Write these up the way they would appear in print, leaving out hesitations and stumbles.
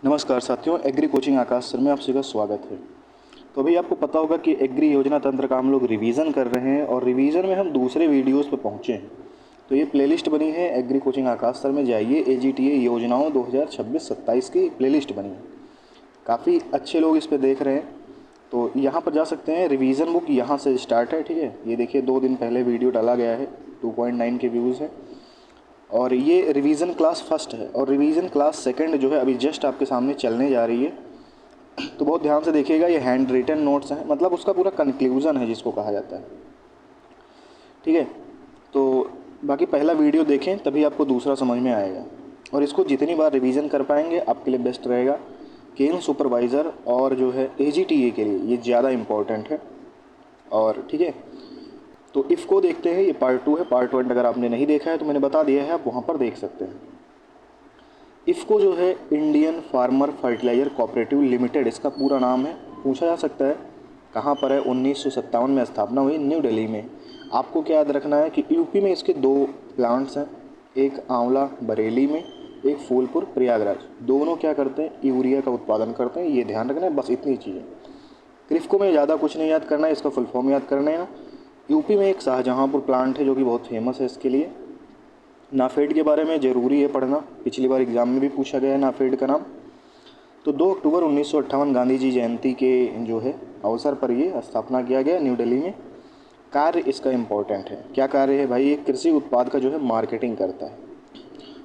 नमस्कार साथियों, agree coaching आकाश sir में आप सभी का स्वागत है। तो अभी आपको पता होगा कि एग्री योजना तंत्र का हम लोग रिवीजन कर रहे हैं और रिवीजन में हम दूसरे वीडियोस पे पहुंचे हैं। तो ये प्लेलिस्ट बनी है एग्री कोचिंग आकाश सर में, जाइए एजीटीए योजनाओं 2026-27 की प्लेलिस्ट बनी है। काफ़ी अच्छे लोग इस पर देख रहे हैं, तो यहाँ पर जा सकते हैं। रिवीजन बुक यहाँ से स्टार्ट है, ठीक है। ये देखिए 2 दिन पहले वीडियो डाला गया है, 2.9 के व्यूज़ हैं। और ये रिवीजन क्लास फर्स्ट है और रिवीजन क्लास सेकंड जो है अभी जस्ट आपके सामने चलने जा रही है। तो बहुत ध्यान से देखिएगा, ये हैंड रिटन नोट्स हैं, मतलब उसका पूरा कंक्लूज़न है जिसको कहा जाता है, ठीक है। तो बाकी पहला वीडियो देखें तभी आपको दूसरा समझ में आएगा, और इसको जितनी बार रिवीजन कर पाएंगे आपके लिए बेस्ट रहेगा। केन सुपरवाइज़र और जो है एजीटीए के लिए ये ज़्यादा इम्पोर्टेंट है। और ठीक है, तो इफ़ को देखते हैं। ये पार्ट 2 है। पार्ट 1 अगर आपने नहीं देखा है तो मैंने बता दिया है, आप वहाँ पर देख सकते हैं। इफ़को जो है Indian farmer fertiliser cooperative limited इसका पूरा नाम है। पूछा जा सकता है कहाँ पर है। 1957 में स्थापना हुई, न्यू दिल्ली में। आपको क्या याद रखना है कि यूपी में इसके 2 प्लांट्स हैं, एक आंवला बरेली में, एक फूलपुर प्रयागराज। दोनों क्या करते हैं, यूरिया का उत्पादन करते हैं, ये ध्यान रखना है। बस इतनी चीज़ें। क्रिफ्को में ज़्यादा कुछ नहीं याद करना है, इसका फुल फॉर्म याद करना है। यूपी में एक शाहजहाँपुर प्लांट है जो कि बहुत फेमस है इसके लिए। नाफेड के बारे में ज़रूरी है पढ़ना, पिछली बार एग्ज़ाम में भी पूछा गया है नाफेड का नाम। तो 2 अक्टूबर 1958 गांधी जी जयंती के जो है अवसर पर ये स्थापना किया गया न्यू दिल्ली में। कार्य इसका इम्पोर्टेंट है। क्या कार्य है भाई, ये कृषि उत्पाद का जो है मार्केटिंग करता है।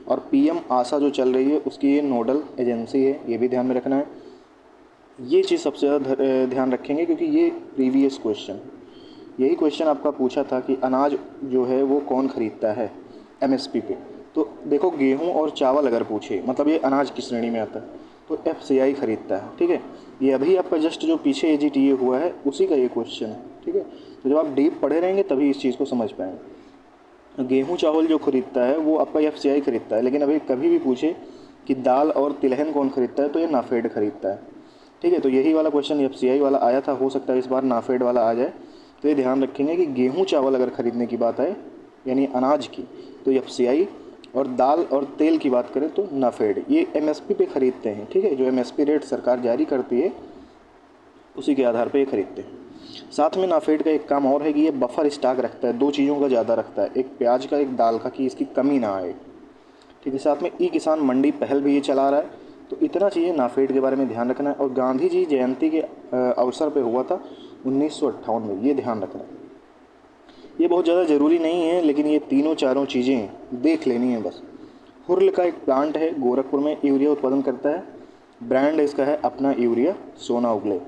और पीएम आशा जो चल रही है उसकी ये नोडल एजेंसी है, ये भी ध्यान में रखना है। ये चीज़ सबसे ज़्यादा ध्यान रखेंगे क्योंकि ये प्रीवियस क्वेश्चन, यही क्वेश्चन आपका पूछा था कि अनाज जो है वो कौन ख़रीदता है एमएसपी पे। तो देखो, गेहूं और चावल अगर पूछे, मतलब ये अनाज की श्रेणी में आता है, तो एफसीआई ख़रीदता है, ठीक है। ये अभी आपका जस्ट जो पीछे एजीटीए हुआ है उसी का ये क्वेश्चन है, ठीक है। तो जब आप डीप पढ़े रहेंगे तभी इस चीज़ को समझ पाएंगे। गेहूँ चावल जो खरीदता है वो आपका एफसीआई खरीदता है, लेकिन अभी कभी भी पूछे कि दाल और तिलहन कौन खरीदता है तो ये नाफेड खरीदता है, ठीक है। तो यही वाला क्वेश्चन एफसीआई वाला आया था, हो सकता है इस बार नाफेड वाला आ जाए। तो ये ध्यान रखेंगे कि गेहूं चावल अगर ख़रीदने की बात आए यानी अनाज की तो एफसीआई, और दाल और तेल की बात करें तो नाफेड। ये एमएसपी पे ख़रीदते हैं, ठीक है। जो एमएसपी रेट सरकार जारी करती है उसी के आधार पर ये खरीदते हैं। साथ में नाफेड का एक काम और है कि ये बफर स्टॉक रखता है, 2 चीज़ों का ज़्यादा रखता है, एक प्याज का एक दाल का, कि इसकी कमी ना आए, ठीक है। साथ में ई किसान मंडी पहल भी ये चला रहा है। तो इतना चीज़ें नाफेड के बारे में ध्यान रखना है। और गांधी जी जयंती के अवसर पे हुआ था 1958 में, ये ध्यान रखना है। ये बहुत ज़्यादा ज़रूरी नहीं है, लेकिन ये तीनों चारों चीज़ें देख लेनी है बस। हुर्ल का एक प्लांट है गोरखपुर में, यूरिया उत्पादन करता है। ब्रांड इसका है अपना यूरिया, सोना उगले।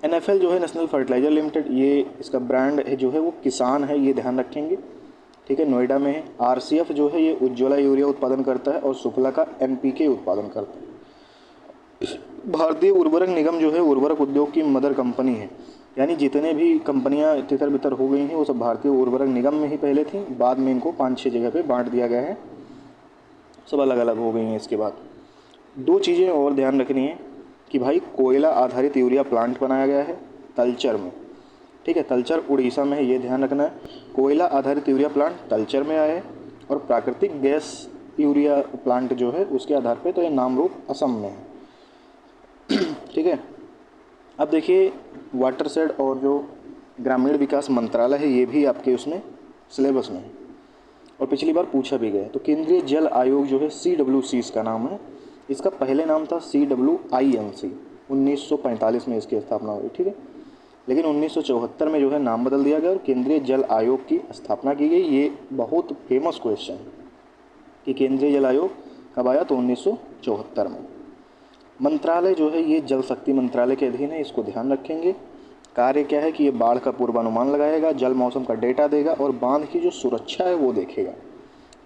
एनएफएल जो है नेशनल फर्टिलाइज़र लिमिटेड, ये इसका ब्रांड है जो है वो किसान है, ये ध्यान रखेंगे, ठीक है। नोएडा में है। आरसीएफ जो है ये उज्ज्वला यूरिया उत्पादन करता है, और शुक्ला का एनपीके उत्पादन करता है। भारतीय उर्वरक निगम जो है उर्वरक उद्योग की मदर कंपनी है, यानी जितने भी कंपनियां तितर बितर हो गई हैं वो सब भारतीय उर्वरक निगम में ही पहले थी, बाद में इनको 5-6 जगह पे बांट दिया गया है, सब अलग अलग हो गई हैं इसके बाद। 2 चीज़ें और ध्यान रखनी है कि भाई कोयला आधारित यूरिया प्लांट बनाया गया है तलचर में, ठीक है। तलचर उड़ीसा में है, ये ध्यान रखना है। कोयला आधारित यूरिया प्लांट तलचर में आया है। और प्राकृतिक गैस यूरिया प्लांट जो है उसके आधार पे तो ये नामरूप असम में है, ठीक है। अब देखिए वाटर शेड और जो ग्रामीण विकास मंत्रालय है ये भी आपके उसमें सिलेबस में है, और पिछली बार पूछा भी गया। तो केंद्रीय जल आयोग जो है CWC इसका नाम है। इसका पहले नाम था CWINC, 1945 में इसकी स्थापना हुई, ठीक है। लेकिन 1974 में जो है नाम बदल दिया गया और केंद्रीय जल आयोग की स्थापना की गई। ये बहुत फेमस क्वेश्चन है कि केंद्रीय जल आयोग कब आया, तो 1974 में। मंत्रालय जो है ये जल शक्ति मंत्रालय के अधीन है, इसको ध्यान रखेंगे। कार्य क्या है कि ये बाढ़ का पूर्वानुमान लगाएगा, जल मौसम का डेटा देगा और बांध की जो सुरक्षा है वो देखेगा।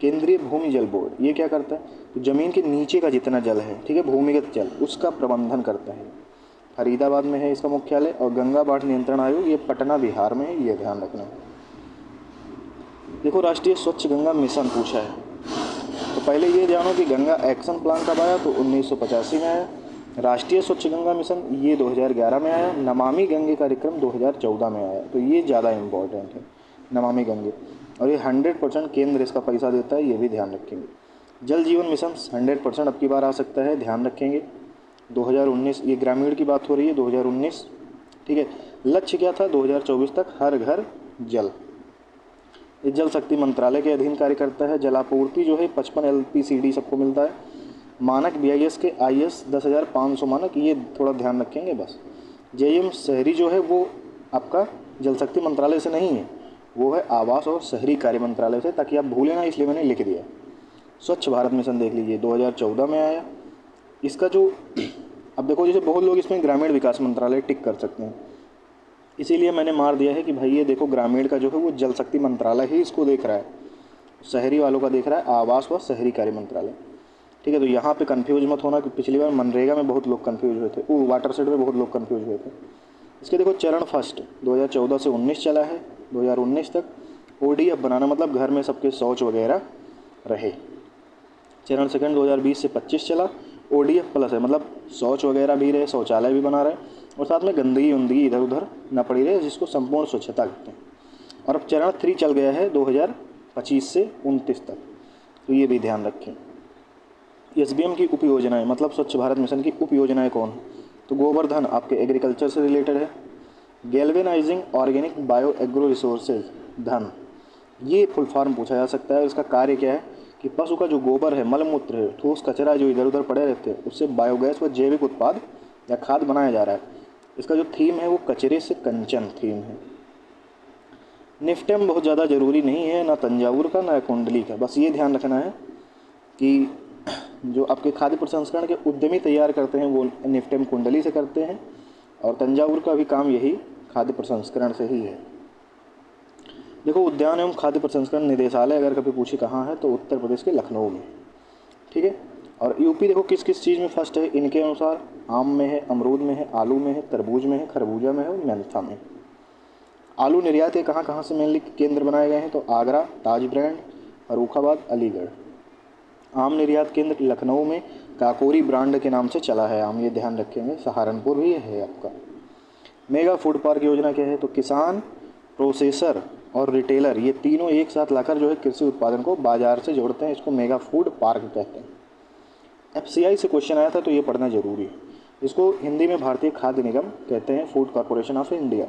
केंद्रीय भूमि जल बोर्ड ये क्या करता है, तो ज़मीन के नीचे का जितना जल है, ठीक है, भूमिगत जल, उसका प्रबंधन करता है। फरीदाबाद में है इसका मुख्यालय। और गंगा बाढ़ नियंत्रण आयोग ये पटना बिहार में है, ये ध्यान रखना है। देखो राष्ट्रीय स्वच्छ गंगा मिशन पूछा है, तो पहले ये जानो कि गंगा एक्शन प्लान कब आया, तो 1985 में आया। राष्ट्रीय स्वच्छ गंगा मिशन ये 2011 में आया। नमामि गंगे कार्यक्रम 2014 में आया। तो ये ज़्यादा इम्पोर्टेंट है नमामि गंगे, और ये 100% केंद्र इसका पैसा देता है, ये भी ध्यान रखेंगे। जल जीवन मिशन 100% अब की बार आ सकता है, ध्यान रखेंगे। 2019, ये ग्रामीण की बात हो रही है, 2019, ठीक है। लक्ष्य क्या था? 2024 तक हर घर जल। ये जल शक्ति मंत्रालय के अधीन कार्य करता है। जलापूर्ति जो है 55 LPCD सबको मिलता है। मानक BIS के IS 10,500 मानक, ये थोड़ा ध्यान रखेंगे बस। JM शहरी जो है वो आपका जल शक्ति मंत्रालय से नहीं है, वो है आवास और शहरी कार्य मंत्रालय से, ताकि आप भूलें ना, इसलिए मैंने लिख दिया। स्वच्छ भारत मिशन देख लीजिए, 2014 में आया। इसका जो अब देखो, जैसे बहुत लोग इसमें ग्रामीण विकास मंत्रालय टिक कर सकते हैं, इसीलिए मैंने मार दिया है कि भाई ये देखो, ग्रामीण का जो है वो जल शक्ति मंत्रालय ही इसको देख रहा है, शहरी वालों का देख रहा है आवास व शहरी कार्य मंत्रालय, ठीक है। तो यहाँ पे कंफ्यूज मत होना कि पिछली बार मनरेगा में बहुत लोग कंफ्यूज हुए थे, वाटर सेट में बहुत लोग कंफ्यूज हुए थे। इसके देखो चरण फर्स्ट 2014 से 19 चला है, 2019 तक। ODF बनाना मतलब घर में सबके शौच वगैरह रहे। चरण सेकंड 2020 से 25 चला, ODF प्लस है, मतलब शौच वगैरह भी रहे, शौचालय भी बना रहे, और साथ में गंदगी उंदगी इधर उधर न पड़ी रहे, जिसको संपूर्ण स्वच्छता कहते हैं। और अब चरण 3 चल गया है 2025 से 29 तक, तो ये भी ध्यान रखें। SBM की उप योजनाएँ, मतलब स्वच्छ भारत मिशन की उप योजनाएँ कौन? तो गोवर्धन आपके एग्रीकल्चर से रिलेटेड है। Galvanising organic bio agro resources धन, ये फुल फॉर्म पूछा जा सकता है। इसका कार्य क्या है कि पशु का जो गोबर है, मलमूत्र है, ठोस कचरा जो इधर उधर पड़े रहते हैं, उससे बायोगैस व जैविक उत्पाद या खाद बनाया जा रहा है। इसका जो थीम है वो कचरे से कंचन थीम है। निफ्टेम बहुत ज़्यादा ज़रूरी नहीं है, ना तंजावुर का ना कुंडली का, बस ये ध्यान रखना है कि जो आपके खाद्य प्रसंस्करण के उद्यमी तैयार करते हैं वो निफ्टेम कुंडली से करते हैं, और तंजावुर का भी काम यही खाद्य प्रसंस्करण से ही है। देखो, उद्यान एवं खाद्य प्रसंस्करण निदेशालय अगर कभी पूछे कहाँ है, तो उत्तर प्रदेश के लखनऊ में, ठीक है। और यूपी देखो किस किस चीज़ में फर्स्ट है इनके अनुसार, आम में है, अमरूद में है, आलू में है, तरबूज में है, खरबूजा में है और मेंथा में। आलू निर्यात के कहाँ कहाँ से मेनली केंद्र बनाए गए हैं, तो आगरा, ताज ब्रांड, फर्रुखाबाद, अलीगढ़। आम निर्यात केंद्र लखनऊ में काकोरी ब्रांड के नाम से चला है आम, ये ध्यान रखेंगे। सहारनपुर भी है आपका। मेगा फूड पार्क योजना क्या है, तो किसान, प्रोसेसर और रिटेलर, ये तीनों एक साथ लाकर जो है कृषि उत्पादन को बाजार से जोड़ते हैं, इसको मेगा फूड पार्क कहते हैं। FCI से क्वेश्चन आया था, तो ये पढ़ना जरूरी है। इसको हिंदी में भारतीय खाद्य निगम कहते हैं, फूड कॉरपोरेशन ऑफ इंडिया।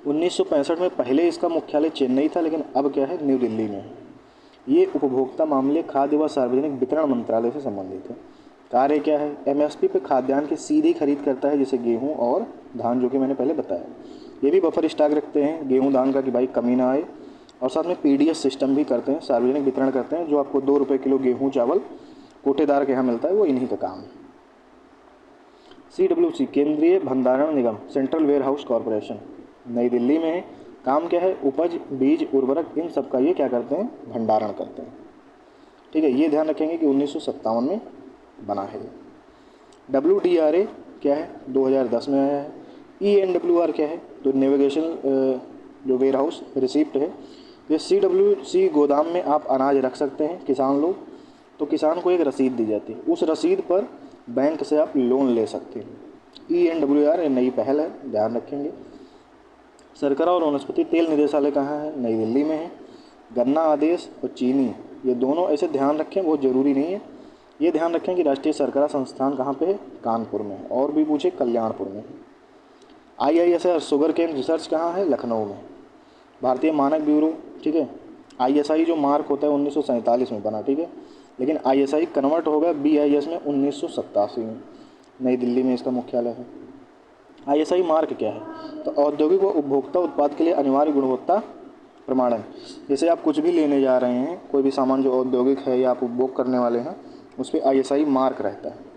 1965 में पहले इसका मुख्यालय चेन्नई था, लेकिन अब क्या है, न्यू दिल्ली में है। ये उपभोक्ता मामले, खाद्य व सार्वजनिक वितरण मंत्रालय से संबंधित है। कार्य क्या है, MSP पे खाद्यान्न की सीधी खरीद करता है, जैसे गेहूं और धान, जो कि मैंने पहले बताया। ये भी बफर स्टॉक रखते हैं गेहूं धान का, कि भाई कमी ना आए, और साथ में PDS सिस्टम भी करते हैं, सार्वजनिक वितरण करते हैं। जो आपको 2 रुपये किलो गेहूँ चावल कोटेदार के यहाँ मिलता है, वो इन्हीं का काम है। CWC केंद्रीय भंडारण निगम, सेंट्रल वेयर हाउस कॉरपोरेशन, नई दिल्ली में है। काम क्या है, उपज, बीज, उर्वरक, इन सब का ये क्या करते हैं, भंडारण करते हैं, ठीक है। ये ध्यान रखेंगे कि 1957 में बना है। WDRA क्या है, 2010 में आया है। ENWR क्या है, तो नेविगेशन जो वेयर हाउस रिसिप्ट है। ये CWC गोदाम में आप अनाज रख सकते हैं किसान लोग, तो किसान को एक रसीद दी जाती है, उस रसीद पर बैंक से आप लोन ले सकते हैं। ENWR नई पहल है, ध्यान रखेंगे। शर्करा और वनस्पति तेल निदेशालय कहाँ है, नई दिल्ली में है। गन्ना आदेश और चीनी, ये दोनों ऐसे ध्यान रखें, बहुत ज़रूरी नहीं है। ये ध्यान रखें कि राष्ट्रीय शर्करा संस्थान कहाँ पे है, कानपुर में है, और भी पूछे कल्याणपुर में है। IISR शुगर केन रिसर्च कहाँ है, लखनऊ में। भारतीय मानक ब्यूरो, ठीक है। ISI जो मार्क होता है 1947 में बना, ठीक है, लेकिन ISI कन्वर्ट होगा BIS में 1987 में, नई दिल्ली में इसका मुख्यालय है। ISI मार्क क्या है, तो औद्योगिक व उपभोक्ता उत्पाद के लिए अनिवार्य गुणवत्ता प्रमाणन। जैसे आप कुछ भी लेने जा रहे हैं, कोई भी सामान जो औद्योगिक है या आप उपभोग करने वाले हैं, उस पर ISI मार्क रहता है।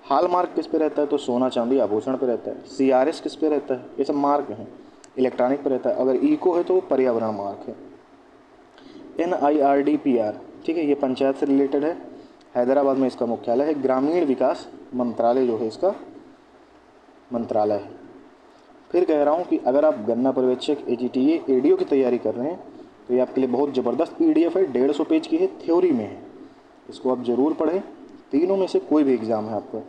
हाल मार्क किस पे रहता है, तो सोना चांदी आभूषण पे रहता है। CRS किस पे रहता है, ये सब मार्क हैं, इलेक्ट्रॉनिक पे रहता है। अगर इको है तो वो पर्यावरण मार्क है। NIRDPR, ठीक है, ये पंचायत से रिलेटेड है, हैदराबाद में इसका मुख्यालय है। ग्रामीण विकास मंत्रालय जो है इसका मंत्रालय है। फिर कह रहा हूँ कि अगर आप गन्ना पर्यवेक्षक AGTA ADO की तैयारी कर रहे हैं, तो ये आपके लिए बहुत ज़बरदस्त PDF है, 150 पेज की है, थ्योरी में है, इसको आप ज़रूर पढ़ें। तीनों में से कोई भी एग्ज़ाम है आपको,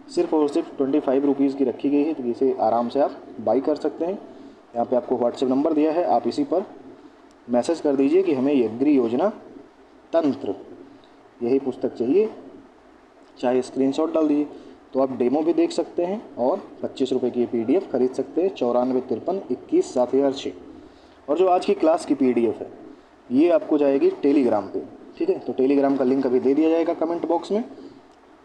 सिर्फ और सिर्फ 25 रुपीज़ की रखी गई है, तो इसे आराम से आप बाई कर सकते हैं। यहाँ पे आपको WhatsApp नंबर दिया है, आप इसी पर मैसेज कर दीजिए कि हमें ये एग्री योजना तंत्र यही पुस्तक चाहिए, चाहे स्क्रीनशॉट डाल दीजिए। तो आप डेमो भी देख सकते हैं और 25 रुपये की PDF खरीद सकते हैं 9453217006। और जो आज की क्लास की PDF है ये आपको जाएगी टेलीग्राम पे, ठीक है। तो टेलीग्राम का लिंक अभी दे दिया जाएगा कमेंट बॉक्स में।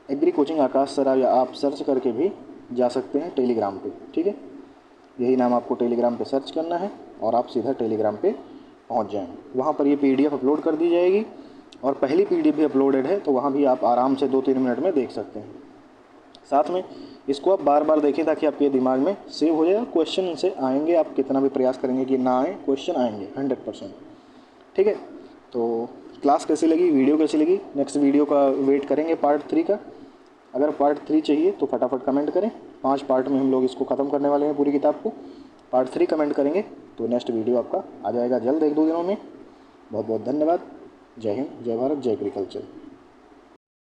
एग्री कोचिंग आकाश सर, या आप सर्च करके भी जा सकते हैं टेलीग्राम पे, ठीक है। यही नाम आपको टेलीग्राम पे सर्च करना है और आप सीधा टेलीग्राम पे पहुंच जाएंगे। वहाँ पर ये PDF अपलोड कर दी जाएगी और पहली PDF भी अपलोडेड है, तो वहाँ भी आप आराम से 2-3 मिनट में देख सकते हैं। साथ में इसको आप बार बार देखें ताकि आपके दिमाग में सेव हो जाए। और क्वेश्चन से आएंगे, आप कितना भी प्रयास करेंगे कि ना आए, क्वेश्चन आएंगे 100%, ठीक है। तो क्लास कैसी लगी, वीडियो कैसी लगी, नेक्स्ट वीडियो का वेट करेंगे पार्ट 3 का। अगर पार्ट 3 चाहिए तो फटाफट कमेंट करें। 5 पार्ट में हम लोग इसको ख़त्म करने वाले हैं पूरी किताब को। पार्ट 3 कमेंट करेंगे तो नेक्स्ट वीडियो आपका आ जाएगा जल्द 1-2 दिनों में। बहुत बहुत धन्यवाद। जय हिंद, जय भारत, जय एग्रीकल्चर।